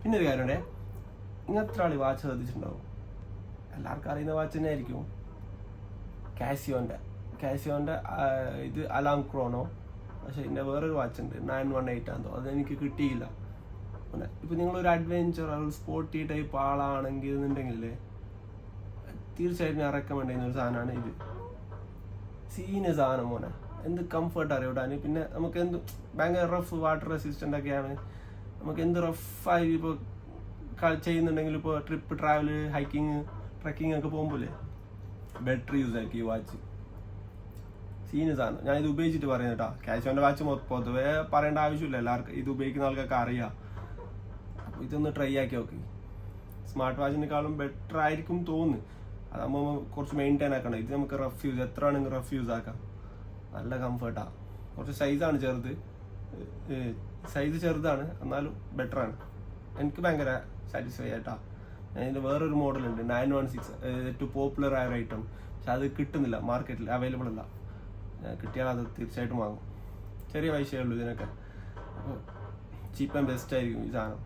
പിന്നെ ഒരു കാര്യമുണ്ടേ, ഇങ്ങനത്തെ ആൾ വാച്ച് ശ്രദ്ധിച്ചിട്ടുണ്ടാവും, എല്ലാവർക്കും അറിയുന്ന വാച്ച് തന്നെ ആയിരിക്കും, കാസിയോൻ്റെ ഇത് അലാം ക്രോണോ. പക്ഷെ ഇതിൻ്റെ വേറൊരു വാച്ച് ഉണ്ട് 918 ആണെന്നോ, അതെനിക്ക് കിട്ടിയില്ല. ഇപ്പം നിങ്ങളൊരു അഡ്വെഞ്ചർ സ്പോർട്ടി ടൈപ്പ് ആളാണെങ്കിൽ എന്നുണ്ടെങ്കിൽ തീർച്ചയായിട്ടും ഞാൻ റെക്കമെൻഡ് ചെയ്യുന്ന ഒരു സാധനമാണ് ഇത്. സീന് സാധനം മോനെ, എന്ത് കംഫർട്ട് അറിയാൻ. പിന്നെ നമുക്ക് എന്ത് ഭയങ്കര റഫ് വാട്ടർ റെസിസ്റ്റൻ്റ് ഒക്കെയാണ്, നമുക്ക് എന്ത് റഫായി ഇപ്പോൾ ചെയ്യുന്നുണ്ടെങ്കിൽ, ഇപ്പോൾ ട്രിപ്പ് ട്രാവൽ ഹൈക്കിങ് ട്രക്കിങ് ഒക്കെ പോകുമ്പോഴേ ബാറ്ററി യൂസ് ആക്കി ഈ വാച്ച്. സീന് സാധനം. ഞാൻ ഇത് ഉപയോഗിച്ചിട്ട് പറയുന്നത് കേട്ടോ. കാസിയോൻ്റെ വാച്ച് പൊതുവേ പറയേണ്ട ആവശ്യമില്ല, എല്ലാവർക്കും ഇത് ഉപയോഗിക്കുന്ന ആൾക്കൊക്കെ അറിയാം. അപ്പോൾ ഇതൊന്ന് ട്രൈ ആക്കി നോക്കി. സ്മാർട്ട് വാച്ചിനേക്കാളും ബെറ്റർ ആയിരിക്കും തോന്നുന്നു. അതാകുമ്പോൾ കുറച്ച് മെയിൻറ്റെയിൻ ആക്കണം. ഇത് നമുക്ക് റഫ് യൂസ് എത്ര ആണെങ്കിൽ റഫ് യൂസ് ആക്കാം, നല്ല കംഫർട്ടാണ്. കുറച്ച് സൈസാണ് സൈസ് ചെറുതാണ്, എന്നാലും ബെറ്ററാണ്. എനിക്ക് ഭയങ്കര സാറ്റിസ്ഫൈ ആയിട്ടാ. അതിൻ്റെ വേറൊരു മോഡലുണ്ട് 916, ഏറ്റവും പോപ്പുലർ ആയ ഒരു ഐറ്റം. പക്ഷെ അത് കിട്ടുന്നില്ല, മാർക്കറ്റിൽ അവൈലബിൾ അല്ല. കിട്ടിയാൽ അത് തീർച്ചയായിട്ടും വാങ്ങും. ചെറിയ പൈസയേ ഉള്ളൂ ഇതിനൊക്കെ. അപ്പോൾ ചീപ്പ് ആൻഡ് ബെസ്റ്റ് ആയിരിക്കും ഈ സാധനം.